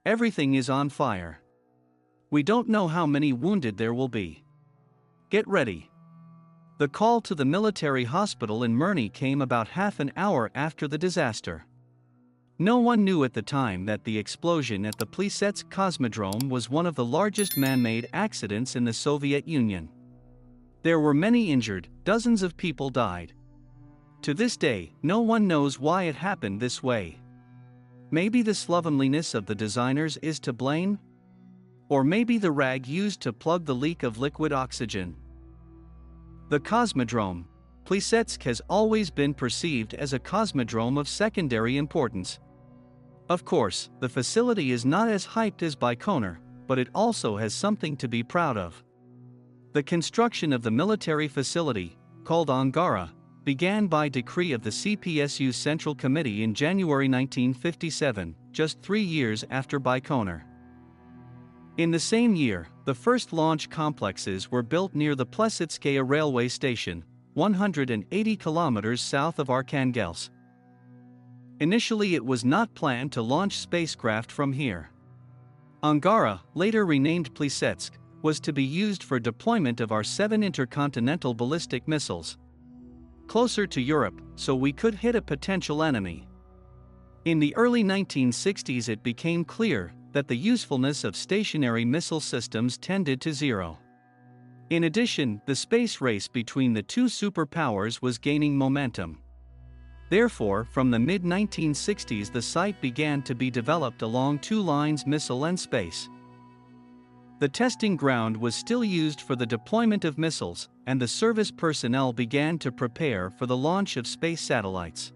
Everything is on fire. We don't know how many wounded there will be. Get ready. The call to the military hospital in Mirny came about half an hour after the disaster. No one knew at the time that the explosion at the Plesetsk cosmodrome was one of the largest man-made accidents in the Soviet Union. There were many injured, dozens of people died. To this day, no one knows why it happened this way. Maybe the slovenliness of the designers is to blame? Or maybe the rag used to plug the leak of liquid oxygen. The cosmodrome, Plesetsk, has always been perceived as a cosmodrome of secondary importance. Of course, the facility is not as hyped as Baikonur, but it also has something to be proud of. The construction of the military facility, called Angara, began by decree of the CPSU Central Committee in January 1957, just 3 years after Baikonur. In the same year, the first launch complexes were built near the Plesetskaya railway station, 180 kilometers south of Arkhangelsk. Initially it was not planned to launch spacecraft from here. Angara, later renamed Plesetsk, was to be used for deployment of our 7 intercontinental ballistic missiles. Closer to Europe, so we could hit a potential enemy. In the early 1960s it became clear that the usefulness of stationary missile systems tended to zero. In addition, the space race between the two superpowers was gaining momentum. Therefore, from the mid-1960s the site began to be developed along 2 lines: missile and space. The testing ground was still used for the deployment of missiles, and the service personnel began to prepare for the launch of space satellites.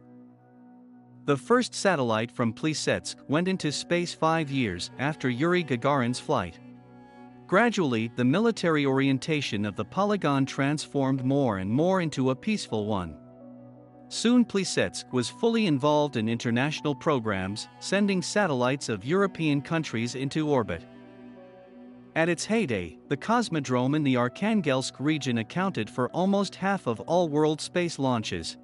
The first satellite from Plesetsk went into space 5 years after Yuri Gagarin's flight. Gradually, the military orientation of the polygon transformed more and more into a peaceful one. Soon Plesetsk was fully involved in international programs, sending satellites of European countries into orbit. At its heyday, the cosmodrome in the Arkhangelsk region accounted for almost half of all world space launches.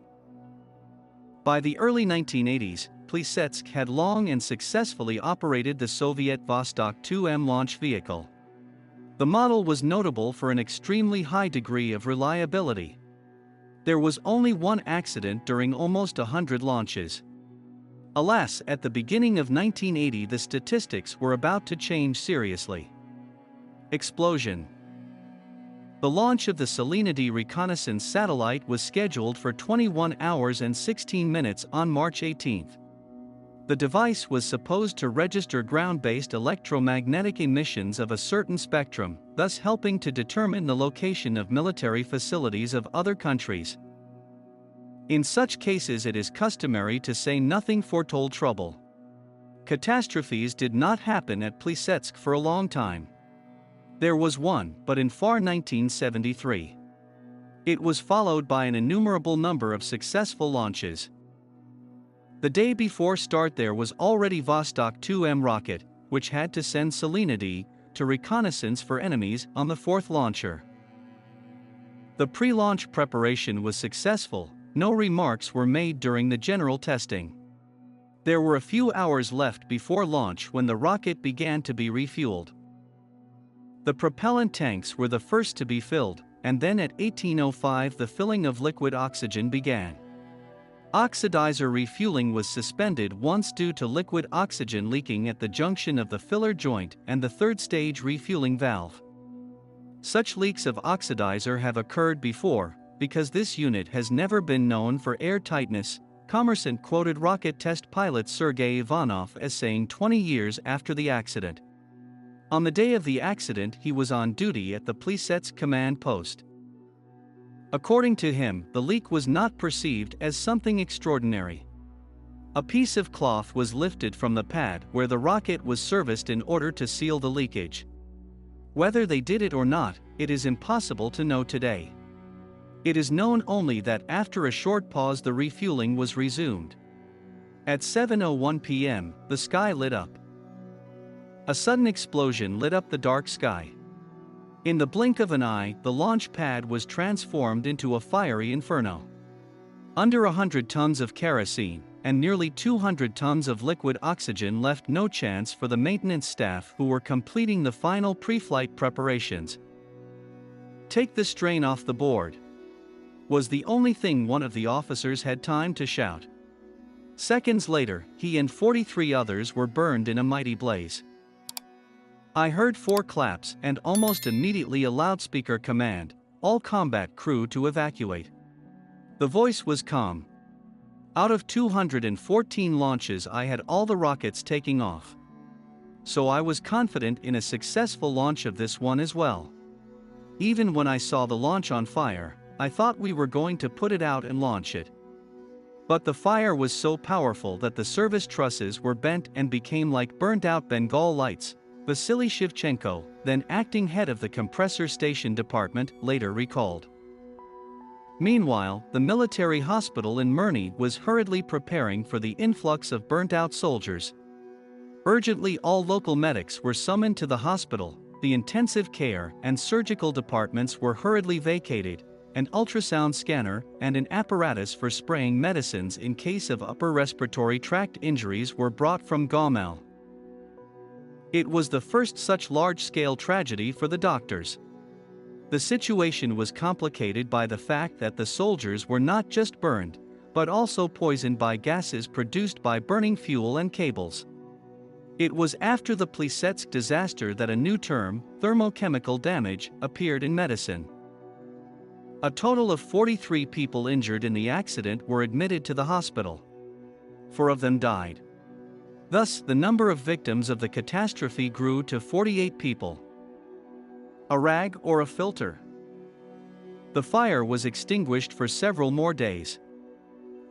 By the early 1980s, Plesetsk had long and successfully operated the Soviet Vostok 2M launch vehicle. The model was notable for an extremely high degree of reliability. There was only one accident during almost 100 launches. Alas, at the beginning of 1980 the statistics were about to change seriously. Explosion. The launch of the Salinity reconnaissance satellite was scheduled for 21 hours and 16 minutes on March 18. The device was supposed to register ground-based electromagnetic emissions of a certain spectrum, thus helping to determine the location of military facilities of other countries. In such cases it is customary to say nothing foretold trouble. Catastrophes did not happen at Plesetsk for a long time. There was one, but in far 1973. It was followed by an innumerable number of successful launches. The day before start there was already Vostok 2M rocket, which had to send Salinity to reconnaissance for enemies on the 4th launcher. The pre-launch preparation was successful, no remarks were made during the general testing. There were a few hours left before launch when the rocket began to be refueled. The propellant tanks were the first to be filled, and then at 18:05 the filling of liquid oxygen began. Oxidizer refueling was suspended once due to liquid oxygen leaking at the junction of the filler joint and the 3rd stage refueling valve. Such leaks of oxidizer have occurred before, because this unit has never been known for air tightness. Kommersant quoted rocket test pilot Sergei Ivanov as saying 20 years after the accident. On the day of the accident he was on duty at the Plesetsk command post. According to him, the leak was not perceived as something extraordinary. A piece of cloth was lifted from the pad where the rocket was serviced in order to seal the leakage. Whether they did it or not, it is impossible to know today. It is known only that after a short pause the refueling was resumed. At 7:01 p.m., the sky lit up. A sudden explosion lit up the dark sky. In the blink of an eye, the launch pad was transformed into a fiery inferno. Under 100 tons of kerosene, and nearly 200 tons of liquid oxygen left no chance for the maintenance staff who were completing the final pre-flight preparations. "Take the strain off the board," was the only thing one of the officers had time to shout. Seconds later, he and 43 others were burned in a mighty blaze. I heard 4 claps and almost immediately a loudspeaker command, "All combat crew to evacuate." The voice was calm. Out of 214 launches, I had all the rockets taking off. So I was confident in a successful launch of this one as well. Even when I saw the launch on fire, I thought we were going to put it out and launch it. But the fire was so powerful that the service trusses were bent and became like burnt-out Bengal lights, Vasily Shevchenko, then acting head of the compressor station department, later recalled. Meanwhile, the military hospital in Mirny was hurriedly preparing for the influx of burnt-out soldiers. Urgently, all local medics were summoned to the hospital, the intensive care and surgical departments were hurriedly vacated, an ultrasound scanner and an apparatus for spraying medicines in case of upper respiratory tract injuries were brought from Gomel. It was the first such large-scale tragedy for the doctors. The situation was complicated by the fact that the soldiers were not just burned, but also poisoned by gases produced by burning fuel and cables. It was after the Plesetsk disaster that a new term, thermochemical damage, appeared in medicine. A total of 43 people injured in the accident were admitted to the hospital. 4 of them died. Thus, the number of victims of the catastrophe grew to 48 people. A rag or a filter? The fire was extinguished for several more days.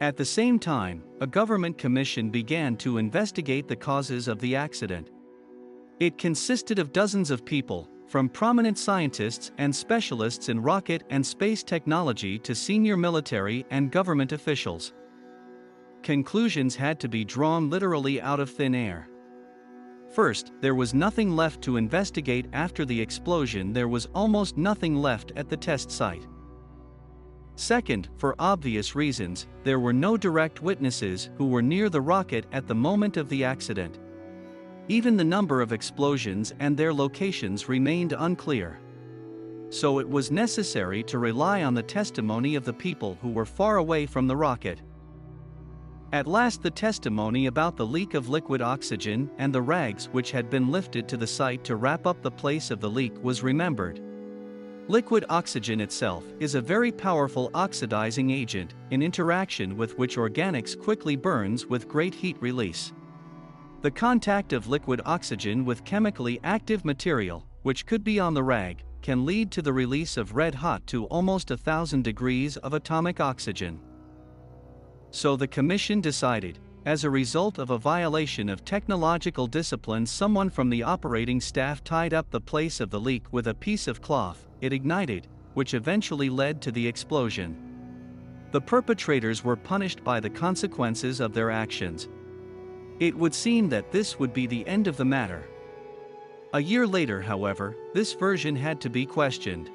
At the same time, a government commission began to investigate the causes of the accident. It consisted of dozens of people, from prominent scientists and specialists in rocket and space technology to senior military and government officials. Conclusions had to be drawn literally out of thin air. First, there was nothing left to investigate after the explosion. There was almost nothing left at the test site. Second, for obvious reasons, there were no direct witnesses who were near the rocket at the moment of the accident. Even the number of explosions and their locations remained unclear. So it was necessary to rely on the testimony of the people who were far away from the rocket. At last, the testimony about the leak of liquid oxygen and the rags which had been lifted to the site to wrap up the place of the leak was remembered. Liquid oxygen itself is a very powerful oxidizing agent, in interaction with which organics quickly burns with great heat release. The contact of liquid oxygen with chemically active material, which could be on the rag, can lead to the release of red-hot to almost 1,000 degrees of atomic oxygen. So the commission decided, as a result of a violation of technological discipline, someone from the operating staff tied up the place of the leak with a piece of cloth. It ignited, which eventually led to the explosion. The perpetrators were punished by the consequences of their actions. It would seem that this would be the end of the matter. A year later, however, this version had to be questioned.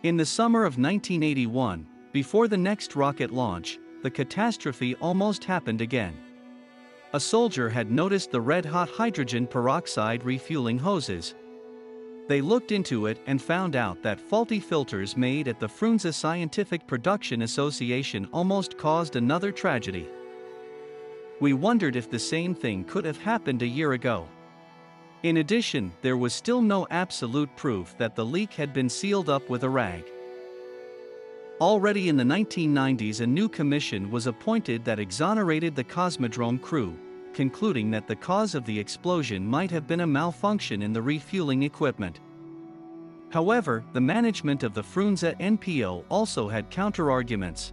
In the summer of 1981, before the next rocket launch, the catastrophe almost happened again. A soldier had noticed the red-hot hydrogen peroxide refueling hoses. They looked into it and found out that faulty filters made at the Frunze Scientific Production Association almost caused another tragedy. We wondered if the same thing could have happened a year ago. In addition, there was still no absolute proof that the leak had been sealed up with a rag. Already in the 1990s, a new commission was appointed that exonerated the cosmodrome crew, concluding that the cause of the explosion might have been a malfunction in the refueling equipment. However, the management of the Frunze NPO also had counter-arguments.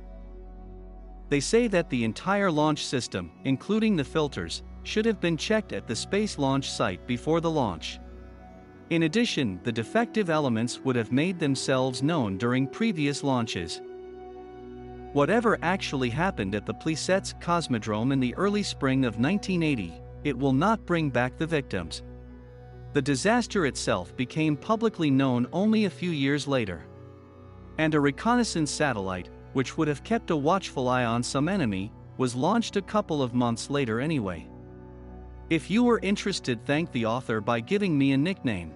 They say that the entire launch system, including the filters, should have been checked at the space launch site before the launch. In addition, the defective elements would have made themselves known during previous launches. Whatever actually happened at the Plesetsk cosmodrome in the early spring of 1980, it will not bring back the victims. The disaster itself became publicly known only a few years later. And a reconnaissance satellite, which would have kept a watchful eye on some enemy, was launched a couple of months later anyway. If you were interested, thank the author by giving me a nickname.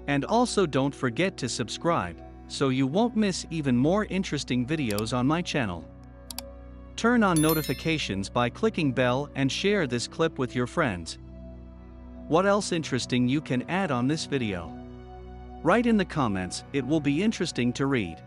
And also don't forget to subscribe, so you won't miss even more interesting videos on my channel. Turn on notifications by clicking bell and share this clip with your friends. What else interesting you can add on this video? Write in the comments, it will be interesting to read.